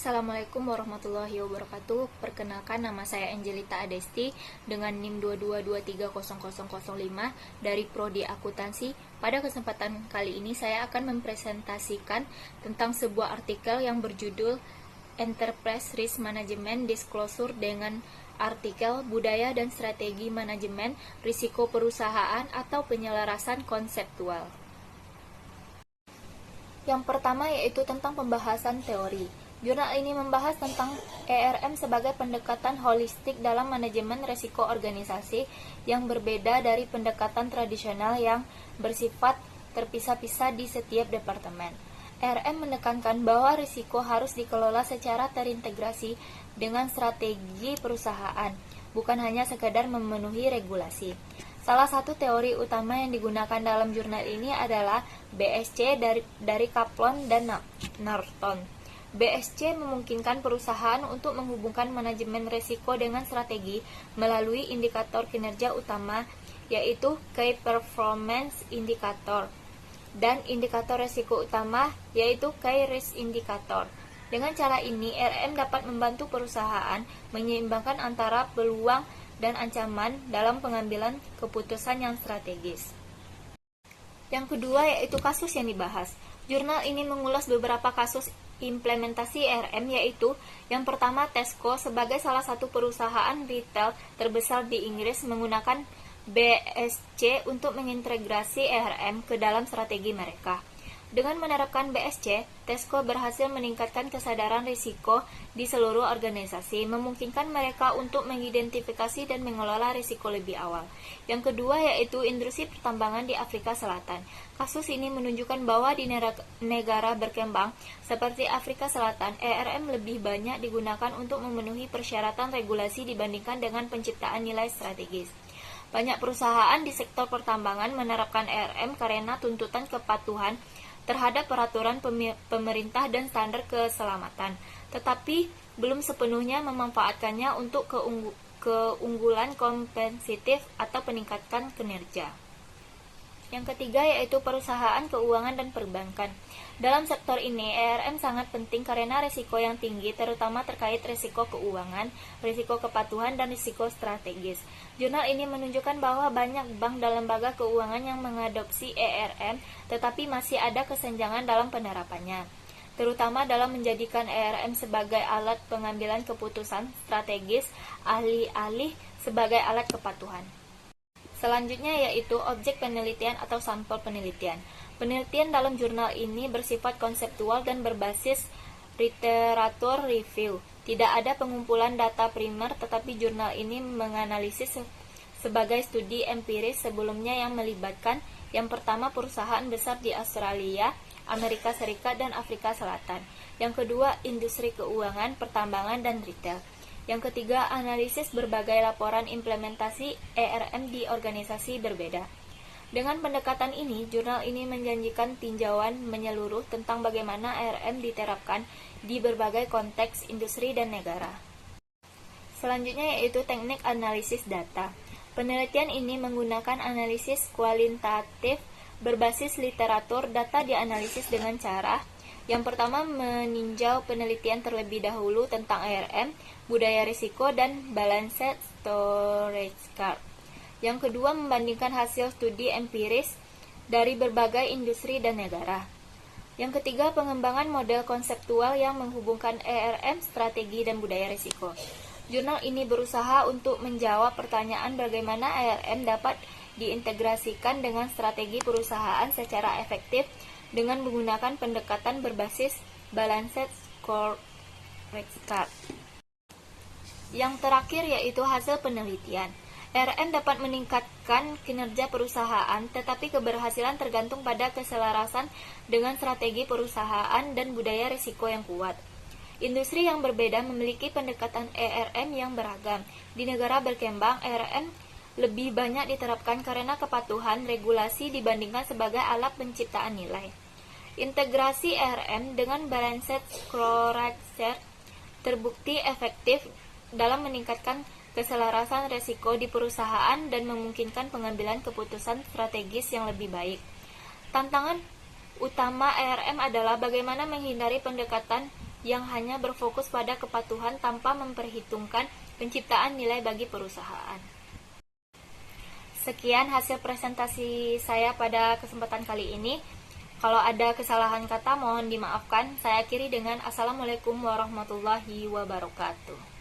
Assalamualaikum warahmatullahi wabarakatuh. Perkenalkan, nama saya Angelita Adesti dengan NIM 2223005 dari Prodi Akuntansi. Pada kesempatan kali ini saya akan mempresentasikan tentang sebuah artikel yang berjudul Enterprise Risk Management Disclosure dengan artikel Budaya dan Strategi Manajemen Risiko Perusahaan atau Penyelarasan Konseptual. Yang pertama yaitu tentang pembahasan teori. Jurnal ini membahas tentang ERM sebagai pendekatan holistik dalam manajemen risiko organisasi yang berbeda dari pendekatan tradisional yang bersifat terpisah-pisah di setiap departemen. ERM menekankan bahwa risiko harus dikelola secara terintegrasi dengan strategi perusahaan, bukan hanya sekedar memenuhi regulasi. Salah satu teori utama yang digunakan dalam jurnal ini adalah BSC dari Kaplan dan Norton. BSC memungkinkan perusahaan untuk menghubungkan manajemen risiko dengan strategi melalui indikator kinerja utama, yaitu Key Performance Indicator, dan indikator risiko utama, yaitu Key Risk Indicator. Dengan cara ini, RM dapat membantu perusahaan menyeimbangkan antara peluang dan ancaman dalam pengambilan keputusan yang strategis. Yang kedua yaitu kasus yang dibahas. Jurnal ini mengulas beberapa kasus implementasi RM, yaitu yang pertama Tesco sebagai salah satu perusahaan retail terbesar di Inggris menggunakan BSC untuk mengintegrasi RM ke dalam strategi mereka. Dengan menerapkan BSC, Tesco berhasil meningkatkan kesadaran risiko di seluruh organisasi, memungkinkan mereka untuk mengidentifikasi dan mengelola risiko lebih awal. Yang kedua yaitu industri pertambangan di Afrika Selatan. Kasus ini menunjukkan bahwa di negara berkembang seperti Afrika Selatan, ERM lebih banyak digunakan untuk memenuhi persyaratan regulasi dibandingkan dengan penciptaan nilai strategis. Banyak perusahaan di sektor pertambangan menerapkan ERM karena tuntutan kepatuhan terhadap peraturan pemerintah dan standar keselamatan, tetapi belum sepenuhnya memanfaatkannya untuk keunggulan kompetitif atau peningkatan kinerja. Yang ketiga yaitu perusahaan keuangan dan perbankan. Dalam sektor ini, ERM sangat penting karena risiko yang tinggi, terutama terkait risiko keuangan, risiko kepatuhan, dan risiko strategis. Jurnal ini menunjukkan bahwa banyak bank dan lembaga keuangan yang mengadopsi ERM, tetapi masih ada kesenjangan dalam penerapannya, terutama dalam menjadikan ERM sebagai alat pengambilan keputusan strategis, alih-alih sebagai alat kepatuhan. Selanjutnya yaitu objek penelitian atau sampel penelitian. Penelitian dalam jurnal ini bersifat konseptual dan berbasis literatur review. Tidak ada pengumpulan data primer, tetapi jurnal ini menganalisis sebagai studi empiris sebelumnya yang melibatkan yang pertama perusahaan besar di Australia, Amerika Serikat, dan Afrika Selatan. Yang kedua, industri keuangan, pertambangan, dan retail. Yang ketiga, analisis berbagai laporan implementasi ERM di organisasi berbeda. Dengan pendekatan ini, jurnal ini menjanjikan tinjauan menyeluruh tentang bagaimana ERM diterapkan di berbagai konteks industri dan negara. Selanjutnya yaitu teknik analisis data. Penelitian ini menggunakan analisis kualitatif berbasis literatur. Data dianalisis dengan cara yang pertama meninjau penelitian terlebih dahulu tentang ERM, budaya risiko, dan balanced scorecard. Yang kedua, membandingkan hasil studi empiris dari berbagai industri dan negara. Yang ketiga, pengembangan model konseptual yang menghubungkan ERM, strategi, dan budaya risiko. Jurnal ini berusaha untuk menjawab pertanyaan bagaimana ERM dapat diintegrasikan dengan strategi perusahaan secara efektif dengan menggunakan pendekatan berbasis balanced scorecard. Yang terakhir yaitu hasil penelitian. ERM dapat meningkatkan kinerja perusahaan, tetapi keberhasilan tergantung pada keselarasan dengan strategi perusahaan dan budaya risiko yang kuat. Industri yang berbeda memiliki pendekatan ERM yang beragam. Di negara berkembang, ERM lebih banyak diterapkan karena kepatuhan regulasi dibandingkan sebagai alat penciptaan nilai. Integrasi ERM dengan balanced scorecard terbukti efektif dalam meningkatkan keselarasan risiko di perusahaan dan memungkinkan pengambilan keputusan strategis yang lebih baik. Tantangan utama ERM adalah bagaimana menghindari pendekatan yang hanya berfokus pada kepatuhan tanpa memperhitungkan penciptaan nilai bagi perusahaan. Sekian hasil presentasi saya pada kesempatan kali ini. Kalau ada kesalahan kata mohon dimaafkan. Saya akhiri dengan Assalamualaikum warahmatullahi wabarakatuh.